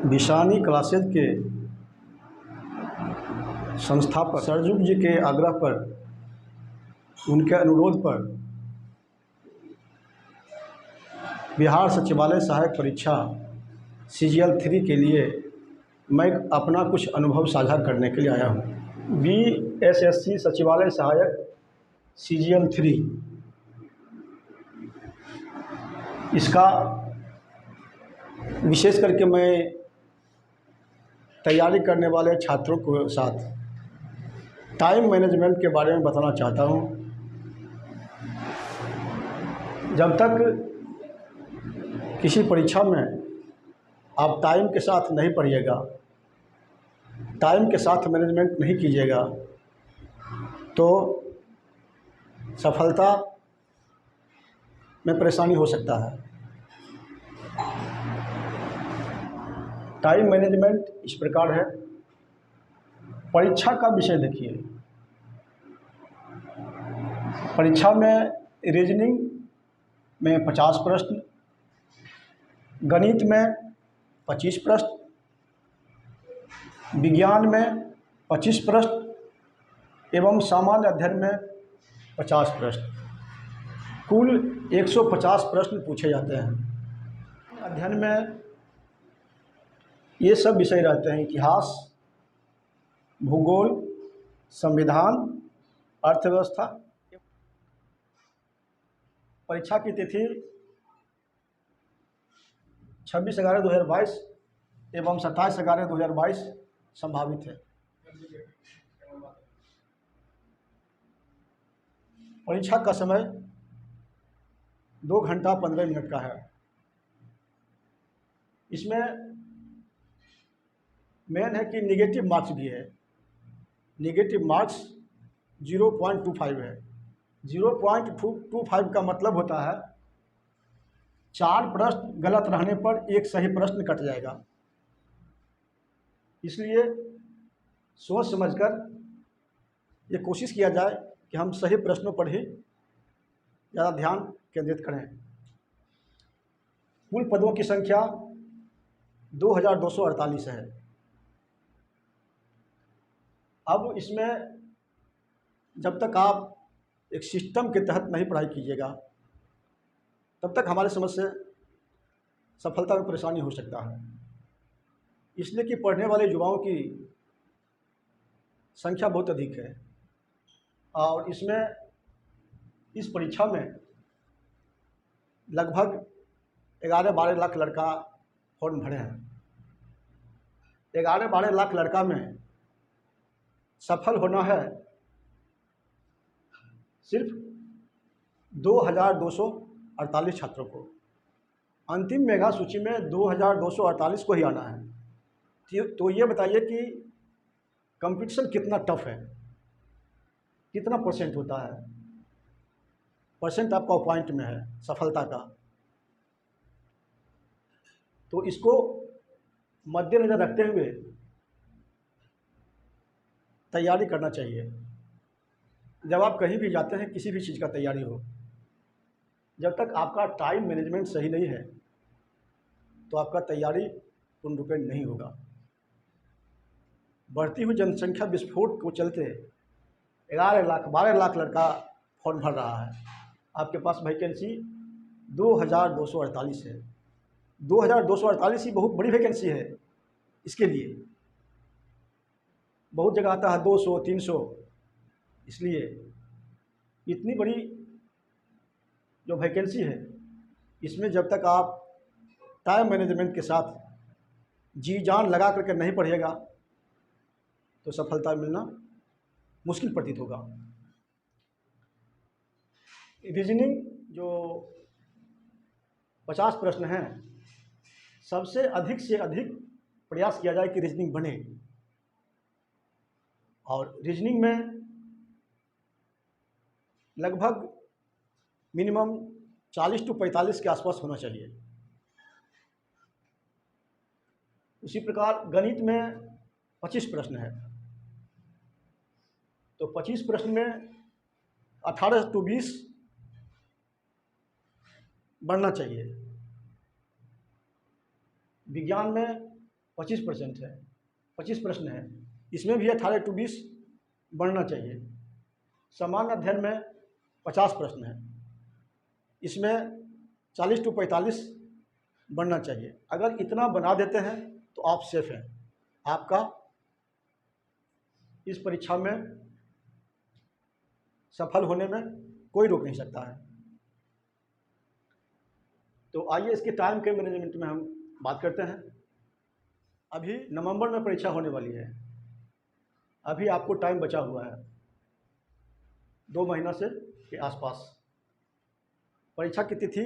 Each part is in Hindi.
बिशानी क्लासेज के संस्थापक सरजुग जी के आग्रह पर, उनके अनुरोध पर बिहार सचिवालय सहायक परीक्षा CGL 3 के लिए मैं अपना कुछ अनुभव साझा करने के लिए आया हूँ। BSSC सचिवालय सहायक CGL 3 इसका विशेष करके मैं तैयारी करने वाले छात्रों के साथ टाइम मैनेजमेंट के बारे में बताना चाहता हूँ। जब तक किसी परीक्षा में आप टाइम के साथ नहीं पढ़िएगा, टाइम के साथ मैनेजमेंट नहीं कीजिएगा, तो सफलता में परेशानी हो सकता है। टाइम मैनेजमेंट इस प्रकार है। परीक्षा का विषय देखिए, परीक्षा में रीजनिंग में 50 प्रश्न, गणित में 25 प्रश्न, विज्ञान में 25 प्रश्न एवं सामान्य अध्ययन में 50 प्रश्न, कुल 150 प्रश्न पूछे जाते हैं। अध्ययन में ये सब विषय रहते हैं: इतिहास, भूगोल, संविधान, अर्थव्यवस्था। परीक्षा की तिथि 26/11/2022 एवं 27/11/2022 संभावित है। परीक्षा का समय 2 घंटा 15 मिनट का है। इसमें मेन है कि नेगेटिव मार्क्स भी है। नेगेटिव मार्क्स 0.25 है। 0.25 का मतलब होता है 4 प्रश्न गलत रहने पर 1 सही प्रश्न कट जाएगा। इसलिए सोच समझकर ये कोशिश किया जाए कि हम सही प्रश्नों पर ही ज़्यादा ध्यान केंद्रित करें। कुल पदों की संख्या 2248 है। अब इसमें जब तक आप एक सिस्टम के तहत नहीं पढ़ाई कीजिएगा, तब तक हमारे समझ से सफलता में परेशानी हो सकता है। इसलिए कि पढ़ने वाले युवाओं की संख्या बहुत अधिक है और इसमें इस परीक्षा में लगभग 11-12 लाख लड़का फॉर्म भरे हैं। 11-12 लाख लड़का में सफल होना है सिर्फ 2248 छात्रों को। अंतिम मेगा सूची में 2248 को ही आना है। तो ये बताइए कि कंपटीशन कितना टफ है, कितना परसेंट होता है। परसेंट आपका पॉइंट में है सफलता का। तो इसको मद्देनजर रखते हुए तैयारी करना चाहिए। जब आप कहीं भी जाते हैं, किसी भी चीज़ का तैयारी हो, जब तक आपका टाइम मैनेजमेंट सही नहीं है तो आपका तैयारी पूर्ण रूप नहीं होगा। बढ़ती हुई जनसंख्या विस्फोट को चलते 11 लाख 12 लाख लड़का फॉर्म भर रहा है। आपके पास वैकेंसी 2248 है। 2248 ही बहुत बड़ी वैकेंसी है। इसके लिए बहुत जगह आता है 200 300। इसलिए इतनी बड़ी जो वैकेंसी है, इसमें जब तक आप टाइम मैनेजमेंट के साथ जी जान लगा करके नहीं पढ़िएगा तो सफलता मिलना मुश्किल प्रतीत होगा। रीजनिंग जो 50 प्रश्न हैं, सबसे अधिक से अधिक प्रयास किया जाए कि रीजनिंग बने। और रीजनिंग में लगभग मिनिमम 40 से 45 के आसपास होना चाहिए। उसी प्रकार गणित में 25 प्रश्न है, तो 25 प्रश्न में 18 से 20 बढ़ना चाहिए। विज्ञान में 25% है, 25 प्रश्न है। इसमें भी 18 to 20 बढ़ना चाहिए। सामान्य अध्ययन में 50 प्रश्न है, इसमें 40 to 45 बढ़ना चाहिए। अगर इतना बना देते हैं तो आप सेफ हैं, आपका इस परीक्षा में सफल होने में कोई रोक नहीं सकता है। तो आइए इसके टाइम के मैनेजमेंट में हम बात करते हैं। अभी नवंबर में परीक्षा होने वाली है, अभी आपको टाइम बचा हुआ है 2 महीना से के आसपास। परीक्षा की तिथि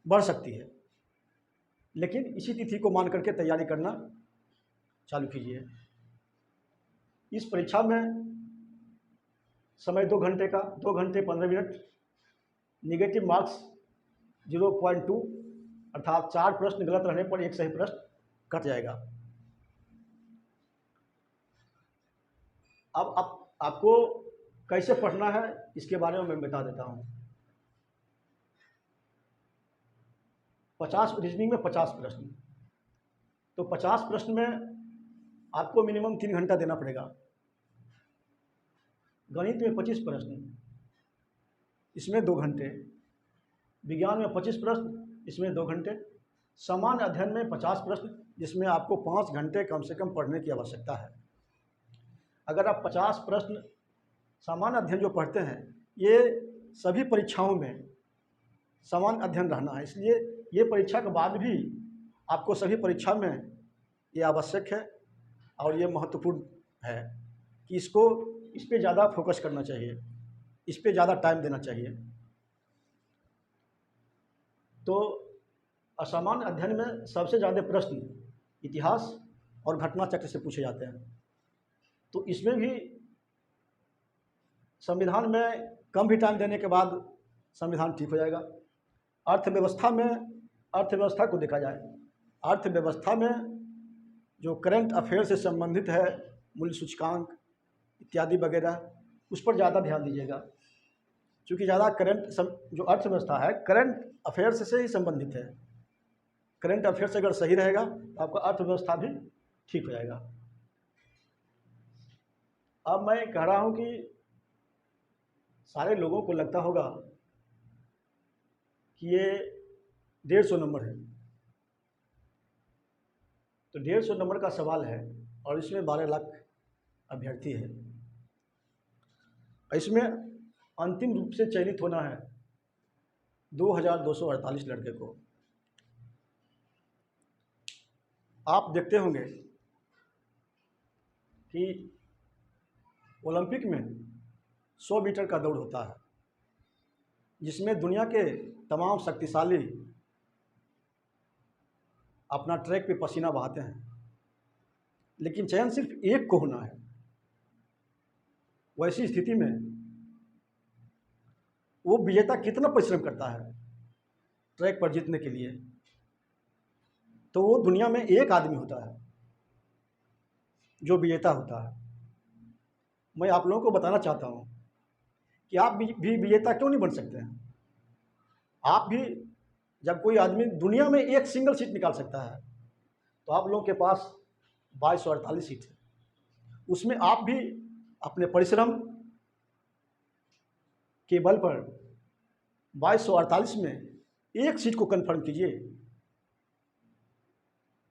बढ़ सकती है, लेकिन इसी तिथि को मान करके तैयारी करना चालू कीजिए। इस परीक्षा में समय 2 घंटे का, 2 घंटे 15 मिनट। निगेटिव मार्क्स 0.2, अर्थात 4 प्रश्न गलत रहने पर 1 सही प्रश्न कट जाएगा। अब आपको कैसे पढ़ना है इसके बारे में मैं बता देता हूँ। 50 रीजनिंग में 50 प्रश्न, तो 50 प्रश्न में आपको मिनिमम 3 घंटा देना पड़ेगा। गणित में 25 प्रश्न, इसमें 2 घंटे। विज्ञान में 25 प्रश्न, इसमें 2 घंटे। सामान्य अध्ययन में 50 प्रश्न, जिसमें आपको 5 घंटे कम से कम पढ़ने की आवश्यकता है। अगर आप 50 प्रश्न सामान्य अध्ययन जो पढ़ते हैं, ये सभी परीक्षाओं में सामान्य अध्ययन रहना है, इसलिए ये परीक्षा के बाद भी आपको सभी परीक्षा में ये आवश्यक है और ये महत्वपूर्ण है कि इस पे ज़्यादा फोकस करना चाहिए, इस पे ज़्यादा टाइम देना चाहिए। तो असामान्य अध्ययन में सबसे ज़्यादा प्रश्न इतिहास और घटना चक्र से पूछे जाते हैं, तो इसमें भी संविधान में कम भी टाइम देने के बाद संविधान ठीक हो जाएगा। अर्थव्यवस्था में अर्थव्यवस्था को देखा जाए, अर्थव्यवस्था में जो करंट अफेयर से संबंधित है, मूल्य सूचकांक इत्यादि वगैरह, उस पर ज़्यादा ध्यान दीजिएगा, क्योंकि ज़्यादा जो अर्थव्यवस्था है करंट अफेयर्स से ही संबंधित है। करंट अफेयर्स अगर सही रहेगा तो आपका अर्थव्यवस्था भी ठीक हो जाएगा। अब मैं कह रहा हूँ कि सारे लोगों को लगता होगा कि ये 150 नंबर है, तो 150 नंबर का सवाल है और इसमें 12 लाख अभ्यर्थी है। इसमें अंतिम रूप से चयनित होना है 2248 लड़के को। आप देखते होंगे कि ओलंपिक में 100 मीटर का दौड़ होता है, जिसमें दुनिया के तमाम शक्तिशाली अपना ट्रैक पे पसीना बहाते हैं, लेकिन चयन सिर्फ एक को होना है। वैसी स्थिति में वो विजेता कितना परिश्रम करता है ट्रैक पर जीतने के लिए, तो वो दुनिया में एक आदमी होता है जो विजेता होता है। मैं आप लोगों को बताना चाहता हूँ कि आप भी विजेता क्यों नहीं बन सकते हैं। आप भी, जब कोई आदमी दुनिया में एक सिंगल सीट निकाल सकता है, तो आप लोगों के पास 2248 सीट है, उसमें आप भी अपने परिश्रम के बल पर 2248 में एक सीट को कंफर्म कीजिए।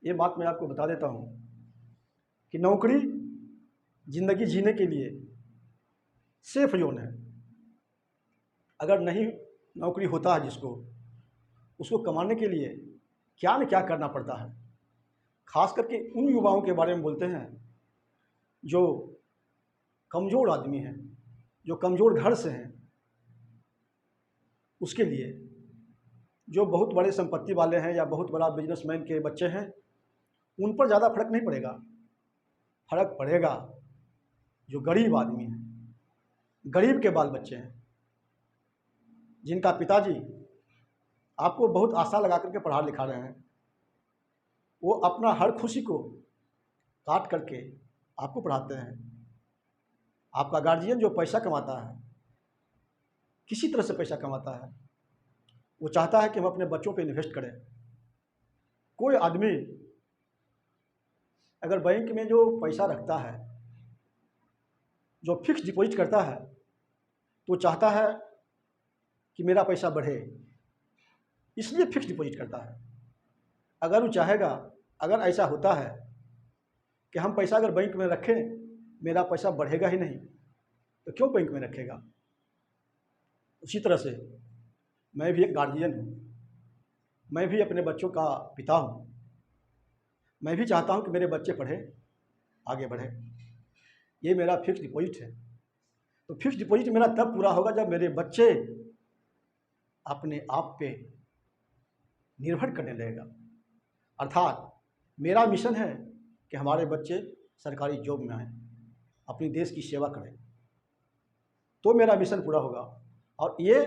ये बात मैं आपको बता देता हूँ कि नौकरी ज़िंदगी जीने के लिए सेफ जोन है। अगर नहीं नौकरी होता है जिसको, उसको कमाने के लिए क्या न क्या करना पड़ता है। खास करके उन युवाओं के बारे में बोलते हैं जो कमज़ोर आदमी हैं, जो कमज़ोर घर से हैं, उसके लिए। जो बहुत बड़े संपत्ति वाले हैं या बहुत बड़ा बिजनेसमैन के बच्चे हैं, उन पर ज़्यादा फर्क नहीं पड़ेगा। फर्क पड़ेगा जो गरीब आदमी हैं, गरीब के बाल बच्चे हैं, जिनका पिताजी आपको बहुत आशा लगा करके पढ़ा लिखा रहे हैं, वो अपना हर खुशी को काट करके आपको पढ़ाते हैं। आपका गार्जियन जो पैसा कमाता है, किसी तरह से पैसा कमाता है, वो चाहता है कि हम अपने बच्चों पे इन्वेस्ट करें, कोई आदमी अगर बैंक में जो पैसा रखता है, जो फिक्स डिपॉजिट करता है, तो चाहता है कि मेरा पैसा बढ़े, इसलिए फिक्स डिपॉजिट करता है। अगर वो चाहेगा, अगर ऐसा होता है कि हम पैसा अगर बैंक में रखें, मेरा पैसा बढ़ेगा ही नहीं, तो क्यों बैंक में रखेगा। उसी तरह से मैं भी एक गार्जियन हूँ, मैं भी अपने बच्चों का पिता हूँ। मैं भी चाहता हूँ कि मेरे बच्चे पढ़ें, आगे बढ़ें। ये मेरा फिक्स डिपॉजिट है। तो फिक्स डिपॉजिट मेरा तब पूरा होगा जब मेरे बच्चे अपने आप पे निर्भर करने लगेगा। अर्थात मेरा मिशन है कि हमारे बच्चे सरकारी जॉब में आएँ, अपनी देश की सेवा करें, तो मेरा मिशन पूरा होगा। और ये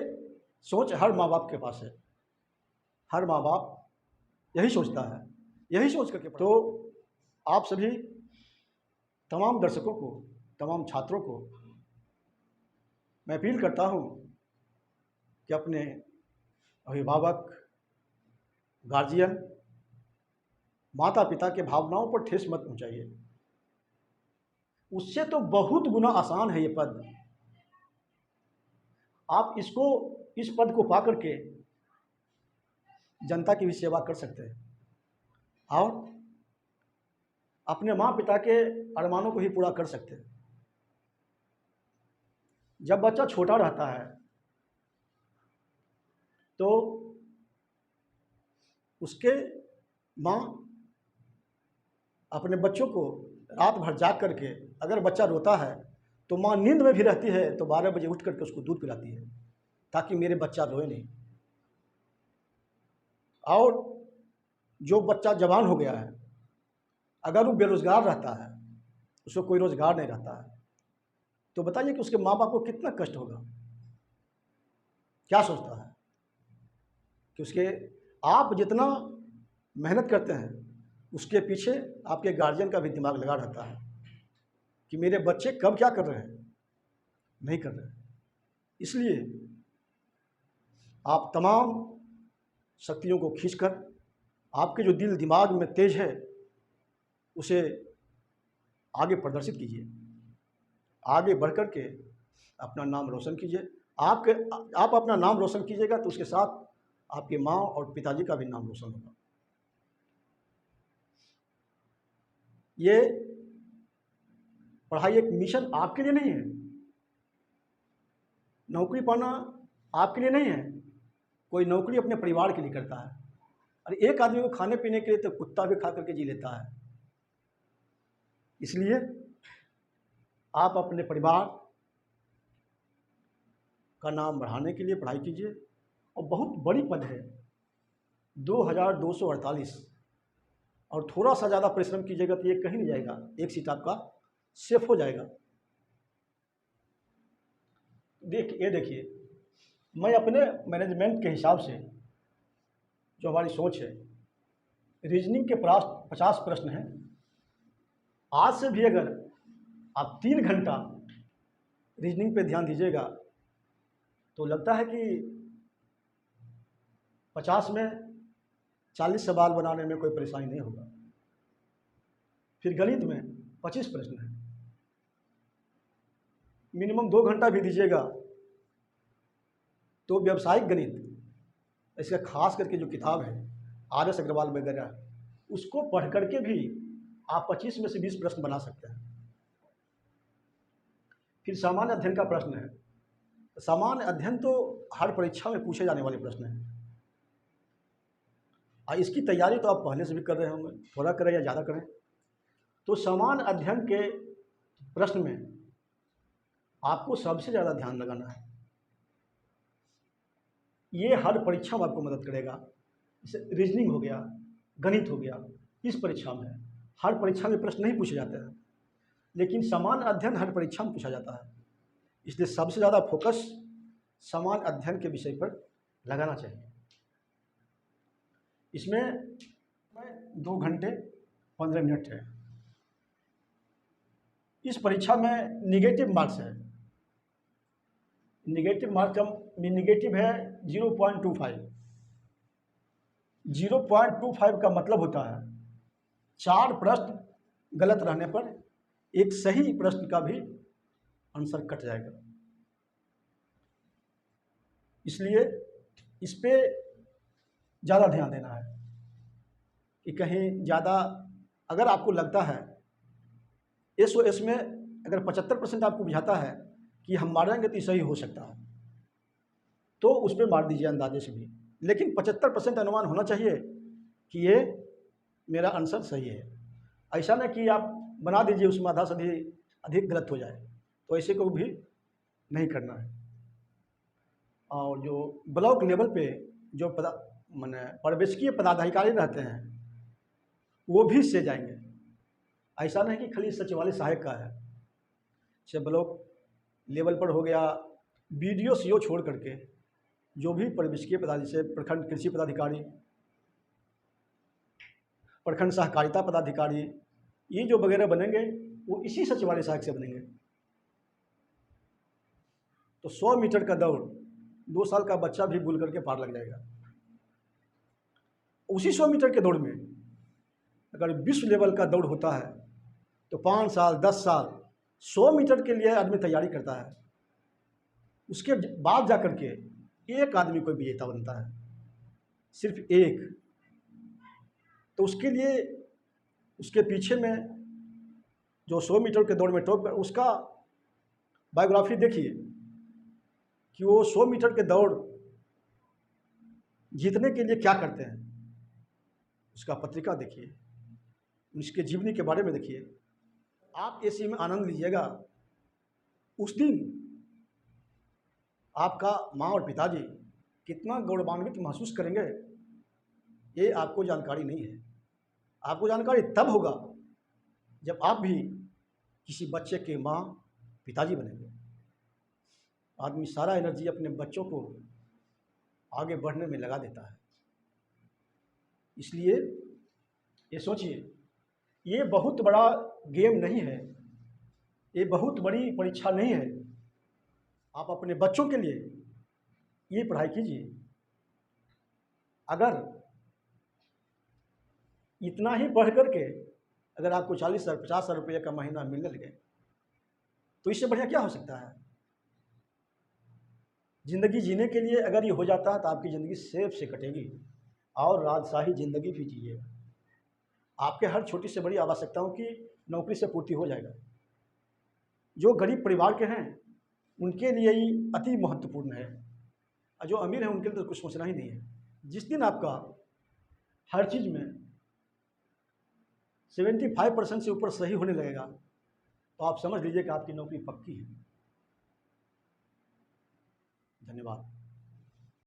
सोच हर माँ बाप के पास है। हर माँ बाप यही सोचता है, यही सोच करके। तो आप सभी तमाम दर्शकों को, तमाम छात्रों को मैं अपील करता हूँ कि अपने अभिभावक, गार्जियन, माता पिता के भावनाओं पर ठेस मत पहुँचाइए। उससे तो बहुत गुना आसान है ये पद। आप इस पद को पा करके जनता की भी सेवा कर सकते हैं और अपने माँ पिता के अरमानों को ही पूरा कर सकते हैं। जब बच्चा छोटा रहता है तो उसके माँ अपने बच्चों को रात भर जाग करके, अगर बच्चा रोता है तो माँ नींद में भी रहती है तो 12 बजे उठ करके उसको दूध पिलाती है, ताकि मेरे बच्चा रोए नहीं। और जो बच्चा जवान हो गया है, अगर वो बेरोज़गार रहता है, उसको कोई रोज़गार नहीं रहता है, तो बताइए कि उसके माँ बाप को कितना कष्ट होगा। क्या सोचता है कि उसके आप जितना मेहनत करते हैं, उसके पीछे आपके गार्जियन का भी दिमाग लगा रहता है कि मेरे बच्चे कब क्या कर रहे हैं, नहीं कर रहे हैं। इसलिए आप तमाम शक्तियों को खींचकर, आपके जो दिल दिमाग में तेज है उसे आगे प्रदर्शित कीजिए, आगे बढ़ कर के अपना नाम रोशन कीजिए। आप अपना नाम रोशन कीजिएगा तो उसके साथ आपकी माँ और पिताजी का भी नाम रोशन होगा। ये पढ़ाई एक मिशन आपके लिए नहीं है, नौकरी पाना आपके लिए नहीं है। कोई नौकरी अपने परिवार के लिए करता है। अरे एक आदमी को खाने पीने के लिए तो कुत्ता भी खा करके जी लेता है। इसलिए आप अपने परिवार का नाम बढ़ाने के लिए पढ़ाई कीजिए। और बहुत बड़ी पद है 2248, और थोड़ा सा ज़्यादा परिश्रम कीजिएगा तो ये कहीं नहीं जाएगा, एक सीट आपका सेफ हो जाएगा। देखिए मैं अपने मैनेजमेंट के हिसाब से, जो हमारी सोच है, रीजनिंग के 50 प्रश्न हैं। आज से भी अगर आप 3 घंटा रीजनिंग पे ध्यान दीजिएगा तो लगता है कि 50 में 40 सवाल बनाने में कोई परेशानी नहीं होगा। फिर गणित में 25 प्रश्न हैं, मिनिमम 2 घंटा भी दीजिएगा तो व्यावसायिक गणित, इसका खास करके जो किताब है RS अग्रवाल वगैरह, उसको पढ़ करके भी आप 25 में से 20 प्रश्न बना सकते हैं। फिर सामान्य अध्ययन का प्रश्न है। सामान्य अध्ययन तो हर परीक्षा में पूछे जाने वाले प्रश्न हैं, और इसकी तैयारी तो आप पहले से भी कर रहे होंगे, थोड़ा करें या ज़्यादा करें। तो सामान्य अध्ययन के प्रश्न में आपको सबसे ज़्यादा ध्यान लगाना है। ये हर परीक्षा में आपको मदद करेगा। जैसे रीजनिंग हो गया, गणित हो गया, इस परीक्षा में हर परीक्षा में प्रश्न नहीं पूछे जाते हैं, लेकिन सामान्य अध्ययन हर परीक्षा में पूछा जाता है। इसलिए सबसे ज़्यादा फोकस सामान्य अध्ययन के विषय पर लगाना चाहिए। इसमें 2 घंटे 15 मिनट है। इस परीक्षा में निगेटिव मार्क्स है। निगेटिव मार्क्स का निगेटिव है 0.25। 0.25 का मतलब होता है 4 प्रश्न गलत रहने पर एक सही प्रश्न का भी आंसर कट जाएगा। इसलिए इस पे ज़्यादा ध्यान देना है कि कहीं ज़्यादा, अगर आपको लगता है SOS में अगर 75% आपको बुझाता है कि हम मारेंगे तो ये सही हो सकता है, तो उस पर मार दीजिए अंदाजे से भी, लेकिन 75% अनुमान होना चाहिए कि ये मेरा आंसर सही है। ऐसा नहीं कि आप बना दीजिए उसमें आधा से अधिक गलत हो जाए, तो ऐसे को भी नहीं करना है। और जो ब्लॉक लेवल पे जो माने पर्यवेक्षकीय पदाधिकारी रहते हैं वो भी इससे जाएंगे। ऐसा नहीं कि खाली सचिवालय सहायक का है, जैसे ब्लॉक लेवल पर हो गया, BDO CO छोड़ करके जो भी पर्यवेक्षकीय पदाधिकारी, जैसे प्रखंड कृषि पदाधिकारी, प्रखंड सहकारिता पदाधिकारी, ये जो वगैरह बनेंगे वो इसी सचिवालय सहायक से बनेंगे। तो 100 मीटर का दौड़ 2 साल का बच्चा भी भूल करके पार लग जाएगा। उसी 100 मीटर के दौड़ में अगर विश्व लेवल का दौड़ होता है तो 5 साल 10 साल 100 मीटर के लिए आदमी तैयारी करता है, उसके बाद जा कर के एक आदमी कोई विजेता बनता है, सिर्फ एक। तो उसके लिए उसके पीछे में जो 100 मीटर के दौड़ में टॉप कर, उसका बायोग्राफी देखिए कि वो 100 मीटर के दौड़ जीतने के लिए क्या करते हैं, उसका पत्रिका देखिए, उसके जीवनी के बारे में देखिए। आप इसी में आनंद लीजिएगा। उस दिन आपका माँ और पिताजी कितना गौरवान्वित महसूस करेंगे, ये आपको जानकारी नहीं है। आपको जानकारी तब होगा जब आप भी किसी बच्चे के माँ पिताजी बनेंगे। आदमी सारा एनर्जी अपने बच्चों को आगे बढ़ने में लगा देता है। इसलिए ये सोचिए, ये बहुत बड़ा गेम नहीं है, ये बहुत बड़ी परीक्षा नहीं है। आप अपने बच्चों के लिए ये पढ़ाई कीजिए। अगर इतना ही पढ़ करके अगर आपको 40,000 50,000 रुपये का महीना मिलने लगे तो इससे बढ़िया क्या हो सकता है। ज़िंदगी जीने के लिए अगर ये हो जाता है तो आपकी ज़िंदगी सेफ से कटेगी और राजशाही ज़िंदगी भी जिएगा। आपके हर छोटी से बड़ी आवश्यकताओं की नौकरी से पूर्ति हो जाएगा। जो गरीब परिवार के हैं उनके लिए ही अति महत्वपूर्ण है, और जो अमीर हैं उनके लिए तो कुछ सोचना ही नहीं है। जिस दिन आपका हर चीज़ में 75% से ऊपर सही होने लगेगा तो आप समझ लीजिए कि आपकी नौकरी पक्की है। धन्यवाद।